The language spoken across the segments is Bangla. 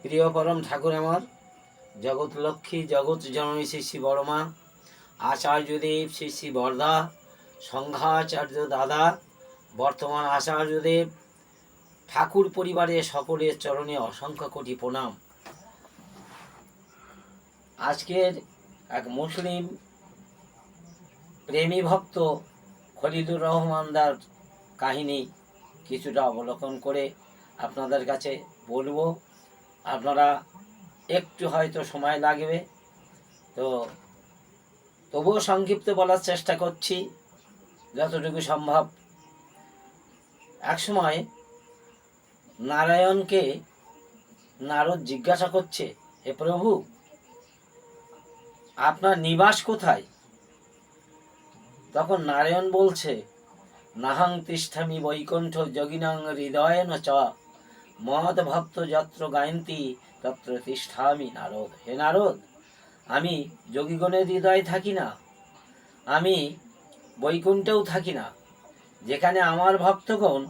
প্রিয় পরম ঠাকুর আমার জগৎ লক্ষ্মী জগৎ জননী শ্রী শ্রী বড়মা, আচার্যদেব শ্রী শ্রী বরদা, সংঘাচার্য দাদা, বর্তমান আচার্যদেব, ঠাকুর পরিবারের সকলের চরণে অসংখ্য কোটি প্রণাম। আজকের এক মুসলিম প্রেমী ভক্ত খলিলুর রহমানদার কাহিনী কিছুটা অবলোকন করে আপনাদের কাছে বলবো। আপনারা একটু হয়তো সময় লাগবে, তো তবুও সংক্ষিপ্ত বলার চেষ্টা করছি যতটুকু সম্ভব। একসময় নারায়ণকে নারদ জিজ্ঞাসা করছে, হে প্রভু, আপনার নিবাস কোথায়? তখন নারায়ণ বলছে, নাহং তিষ্ঠামি বৈকুণ্ঠ যোগিনাং হৃদয়েন চ মদ ভক্ত যত্র গায়ন্তি তত্র তিষ্ঠামি নারদ। হে নারদ, আমি যোগীগণের হৃদয়ে থাকি না, আমি বৈকুণ্ঠেও থাকি না। যেখানে আমার ভক্তগণ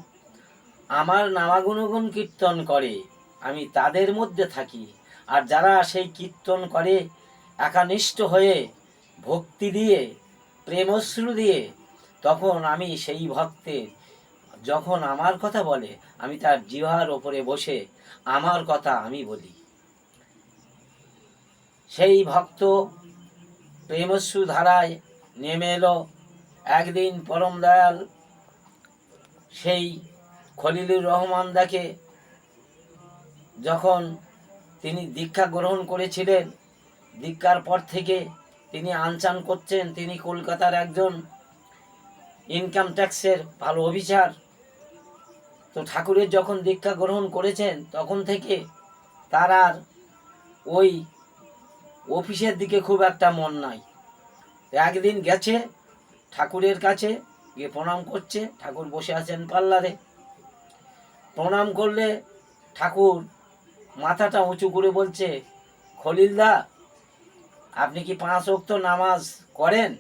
আমার নামাগুণগুণ কীর্তন করে আমি তাদের মধ্যে থাকি। আর যারা সেই কীর্তন করে একানিষ্ঠ হয়ে ভক্তি দিয়ে প্রেমশ্রু দিয়ে, তখন আমি সেই ভক্তের যখন আমার কথা বলে আমি তার জিহ্বার ওপরে বসে আমার কথা আমি বলি। সেই ভক্ত প্রেমশ্রু ধারায় নেমে এলো। একদিন পরম দয়াল সেই খলিলুর রহমানদাকে যখন তিনি দীক্ষা গ্রহণ করেছিলেন, দীক্ষার পর থেকে তিনি আনচান করছেন। তিনি কলকাতার একজন ইনকাম ট্যাক্সের ভালো অফিসার। তো ঠাকুরের যখন দীক্ষা গ্রহণ করেছেন তখন থেকে তার আর ওই অফিসের দিকে খুব একটা মন নাই। একদিন গেছে ঠাকুরের কাছে, গিয়ে প্রণাম করছে। ঠাকুর বসে আছেন পার্লারে। প্রণাম করলে ঠাকুর মাথাটা উঁচু করে বলছে, খলিলদা, আপনি কি 5 ওয়াক্ত নামাজ করেন?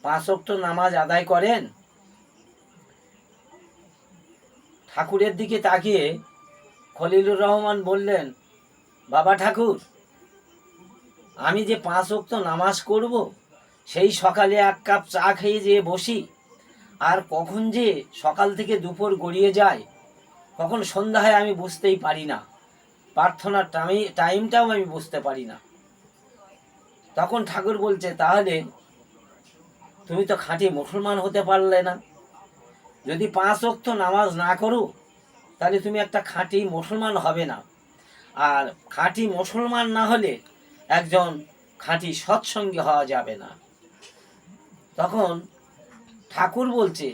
5 ওয়াক্ত নামাজ আদায় করেন? ঠাকুরের দিকে তাকিয়ে খলিলুর রহমান বললেন, বাবা ঠাকুর, আমি যে 5 ওয়াক্ত নামাজ করব, সেই সকালে 1 কাপ চা খেয়ে যেয়ে বসি, আর কখন যে সকাল থেকে দুপুর গড়িয়ে যায়, কখন সন্ধ্যা হয় আমি বুঝতেই পারি না। প্রার্থনার টাইমটাও আমি বুঝতে পারি না। তখন ঠাকুর বলছে, তাহলে তুমি তো খাঁটি মুসলমান হতে পারলে না। যদি 5 ওয়াক্ত নামাজ না করো তাহলে তুমি একটা খাঁটি মুসলমান হবে না। আর খাঁটি মুসলমান না হলে একজন খাঁটি সৎসঙ্গী হওয়া যাবে না। তখন ঠাকুর বলছে,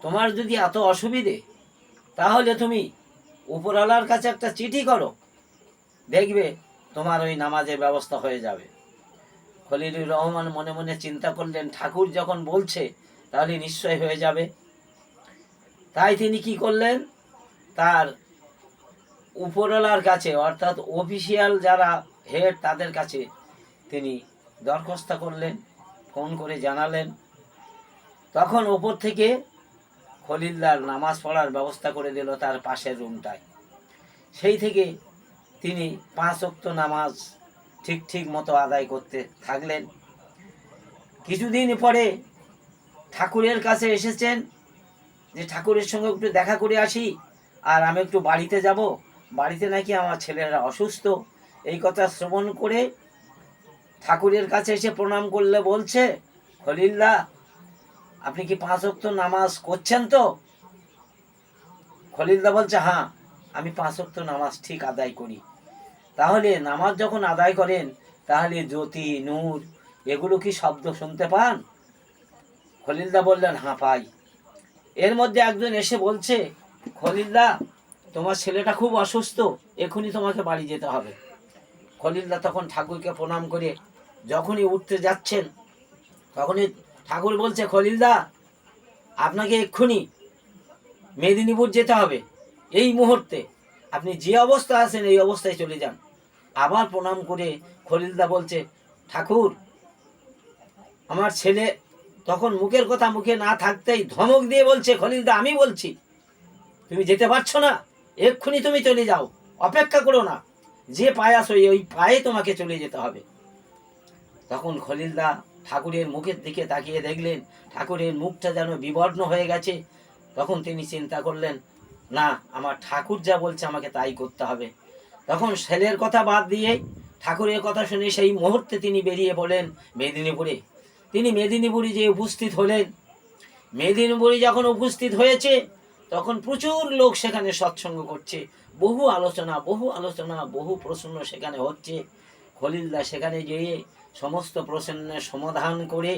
তোমার যদি এত অসুবিধে, তাহলে তুমি উপরওয়ালার কাছে একটা চিঠি করো, দেখবে তোমার ওই নামাজের ব্যবস্থা হয়ে যাবে। খলিলুর রহমান মনে মনে চিন্তা করলেন, ঠাকুর যখন বলছে তাহলে নিশ্চয় হয়ে যাবে। তাই তিনি কি করলেন, তার উপরওয়ালার কাছে, অর্থাৎ অফিসিয়াল যারা হেড, তাদের কাছে তিনি দরখাস্ত করলেন, ফোন করে জানালেন। তখন ওপর থেকে খলিলদার নামাজ পড়ার ব্যবস্থা করে দিল তার পাশের রুমটায়। সেই থেকে তিনি 5 ওয়াক্ত নামাজ ঠিক মতো আদায় করতে থাকলেন। কিছুদিন পরে ঠাকুরের কাছে এসেছেন যে ঠাকুরের সঙ্গে একটু দেখা করে আসি, আর আমি একটু বাড়িতে যাব, বাড়িতে নাকি আমার ছেলেরা অসুস্থ। এই কথা শ্রবণ করে ঠাকুরের কাছে এসে প্রণাম করলে বলছে, খলিলদা, আপনি কি 5 ওয়াক্ত নামাজ করছেন তো? খলিলদা বলছে, হ্যাঁ, আমি 5 ওয়াক্ত নামাজ ঠিক আদায় করি। তাহলে নামাজ যখন আদায় করেন তাহলে জ্যোতি, নূর, এগুলো কি শব্দ শুনতে পান? খলিলদা বললেন, হ্যাঁ পাই। এর মধ্যে একজন এসে বলছে, খলিলদা, তোমার ছেলেটা খুব অসুস্থ, এখনই তোমাকে বাড়ি যেতে হবে। খলিলদা তখন ঠাকুরকে প্রণাম করে যখনই উঠতে যাচ্ছেন, তখনই ঠাকুর বলছে, খলিলদা, আপনাকে এক্ষুনি মেদিনীপুর যেতে হবে, এই মুহূর্তে। আপনি যে অবস্থা আছেন এই অবস্থায় চলে যান। আবার প্রণাম করে খলিলদা বলছে, ঠাকুর, আমার ছেলে, তখন মুখের কথা মুখে না থাকতেই ধমক দিয়ে বলছে, খলিলদা, আমি বলছি তুমি যেতে পারছো না, এক্ষুনি তুমি চলে যাও। অপেক্ষা করো না, যে পায়ে আসো ওই পায়ে তোমাকে চলে যেতে হবে। তখন খলিলদা ঠাকুরের মুখের দিকে তাকিয়ে দেখলেন ঠাকুরের মুখটা যেন বিবর্ণ হয়ে গেছে। তখন তিনি চিন্তা করলেন, না, আমার ঠাকুর যা বলছে আমাকে তাই করতে হবে। তখন ছেলের কথা বাদ দিয়ে ঠাকুরের কথা শুনে সেই মুহূর্তে তিনি বেরিয়ে পড়লেন মেদিনীপুরে। তিনি মেদিনীপুরে যে উপস্থিত হলেন, মেদিনীপুরে যখন উপস্থিত হয়েছে তখন প্রচুর লোক সেখানে সৎসঙ্গ করছে, বহু আলোচনা বহু প্রশ্ন সেখানে হচ্ছে। খলিলদা সেখানে যেয়ে সমস্ত প্রশ্নের সমাধান করে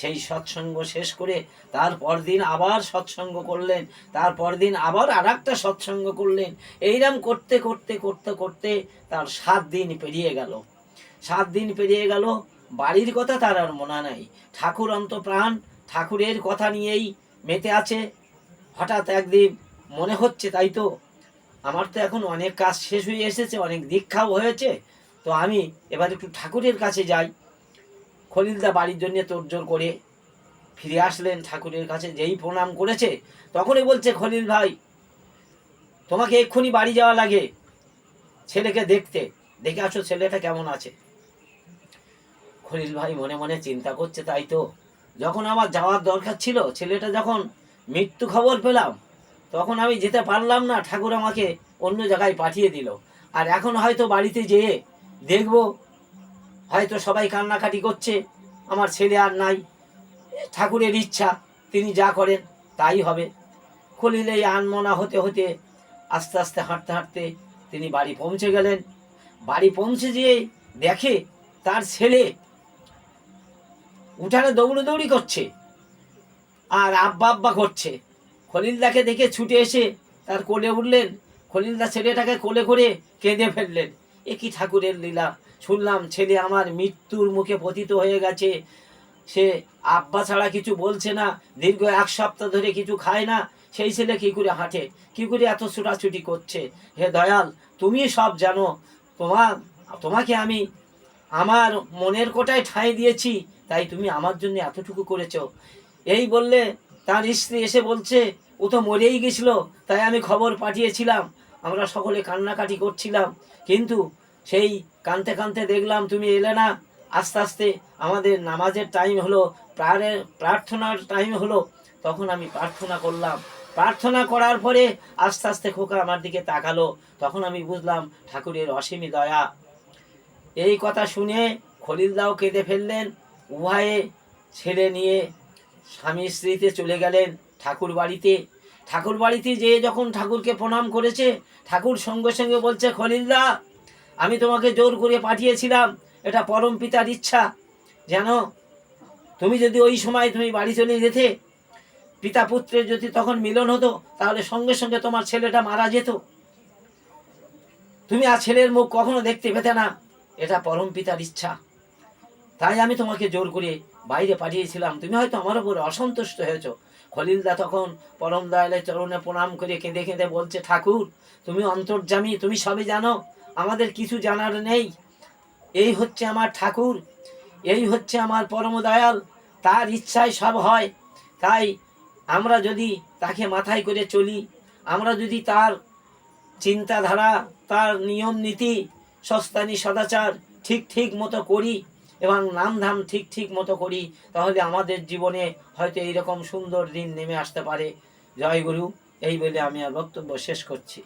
সেই সৎসঙ্গ শেষ করে তারপর দিন আবার সৎসঙ্গ করলেন, তারপর দিন আবার আর একটা সৎসঙ্গ করলেন। এইরকম করতে করতে করতে করতে তার 7 দিন পেরিয়ে গেল। 7 দিন পেরিয়ে গেল, বাড়ির কথা তার আর মনে নাই। ঠাকুর অন্তপ্রাণ ঠাকুরের কথা নিয়েই মেতে আছে। হঠাৎ একদিন মনে হচ্ছে, তাই তো আমার তো এখন অনেক কাজ শেষ হয়ে এসেছে, অনেক দীক্ষাও হয়েছে, তো আমি এবার একটু ঠাকুরের কাছে যাই। খলিলদা বাড়ির জন্য তোড়জোড় করে ফিরে আসলেন ঠাকুরের কাছে। যেই প্রণাম করেছে তখনই বলছে, খলিল ভাই, তোমাকে এক্ষুনি বাড়ি যাওয়া লাগে, ছেলেকে দেখে আসো ছেলেটা কেমন আছে। খলিল ভাই মনে মনে চিন্তা করছে, তাই তো যখন আমার যাওয়ার দরকার ছিল, ছেলেটা যখন মৃত্যু খবর পেলাম তখন আমি যেতে পারলাম না, ঠাকুর আমাকে অন্য জায়গায় পাঠিয়ে দিল। আর এখন হয়তো বাড়িতে যেয়ে দেখব হয়তো সবাই কান্নাকাটি করছে, আমার ছেলে আর নাই। ঠাকুরের ইচ্ছা, তিনি যা করেন তাই হবে। খলিল এই আনমনা হতে হতে আস্তে আস্তে হাঁটতে হাঁটতে তিনি বাড়ি পৌঁছে গেলেন। বাড়ি পৌঁছে যেয়ে দেখে তার ছেলে উঠানে দৌড়ি করছে আর আব্বা আব্বা করছে। খলিলদাকে দেখে ছুটে এসে তার কোলে উঠলেন। খলিলদা ছেলেটাকে কোলে করে কেঁদে ফেললেন। এ কি ঠাকুরের লীলা, শুনলাম ছেলে আমার মৃত্যুর মুখে পতিত হয়ে গেছে, সে আব্বা ছাড়া কিছু বলছে না, দীর্ঘ 1 সপ্তাহ ধরে কিছু খায় না, সেই ছেলে কি করে হাঁটে, কি করে এত ছুটাছুটি করছে। হে দয়াল, তুমি সব জানো, তোমাকে আমি আমার মনের কোটায় ঠাঁই দিয়েছি, তাই তুমি আমার জন্য এতটুকু করেছ। এই বললে তার স্ত্রী এসে বলছে, ও তো মরেই গেছিল, তাই আমি খবর পাঠিয়েছিলাম, আমরা সকলে কান্নাকাটি করছিলাম, কিন্তু সেই কাঁদতে কাঁদতে দেখলাম তুমি এলে না। আস্তে আস্তে আমাদের নামাজের টাইম হলো, প্রার্থনার টাইম হলো, তখন আমি প্রার্থনা করলাম। প্রার্থনা করার পরে আস্তে আস্তে খোকা আমার দিকে তাকালো, তখন আমি বুঝলাম ঠাকুরের অসীম দয়া। এই কথা শুনে খলিলদাও কেঁদে ফেললেন। উভয়ে ছেলে নিয়ে স্বামী স্ত্রীতে চলে গেলেন ঠাকুর বাড়িতে। ঠাকুর বাড়িতে যেয়ে যখন ঠাকুরকে প্রণাম করেছে, ঠাকুর সঙ্গে সঙ্গে বলছে, খলিলদা, আমি তোমাকে জোর করে পাঠিয়েছিলাম, এটা পরম পিতার ইচ্ছা। যেন তুমি যদি ওই সময় তুমি বাড়ি চলে যেতে, পিতা পুত্রের যদি তখন মিলন হতো, তাহলে সঙ্গে সঙ্গে তোমার ছেলেটা মারা যেত, তুমি আর ছেলের মুখ কখনো দেখতে পেতে না, এটা পরম পিতার ইচ্ছা, তাই আমি তোমাকে জোর করে বাইরে পাঠিয়েছিলাম, তুমি হয়তো আমার উপরে অসন্তুষ্ট হয়েছ। খলিলদা তখন পরম দয়ালের চরণে প্রণাম করে কেঁদে কেঁদে বলছে, ঠাকুর তুমি অন্তর্যামী, তুমি সবই জানো, আমাদের কিছু জানার নেই। এই হচ্ছে আমার ঠাকুর, এই হচ্ছে আমার পরম দয়াল, তার ইচ্ছায় সব হয়। তাই আমরা যদি তাকে মাথায় করে চলি, আমরা যদি তার চিন্তাধারা, তার নিয়ম নীতি, সস্তানি সদাচার ঠিক মতো করি এবং নামধাম ঠিক মতো করি, তাহলে আমাদের জীবনে হয়তো এইরকম সুন্দর দিন নেমে আসতে পারে। জয় গুরু। এই বলে আমি আর বক্তব্য শেষ করছি।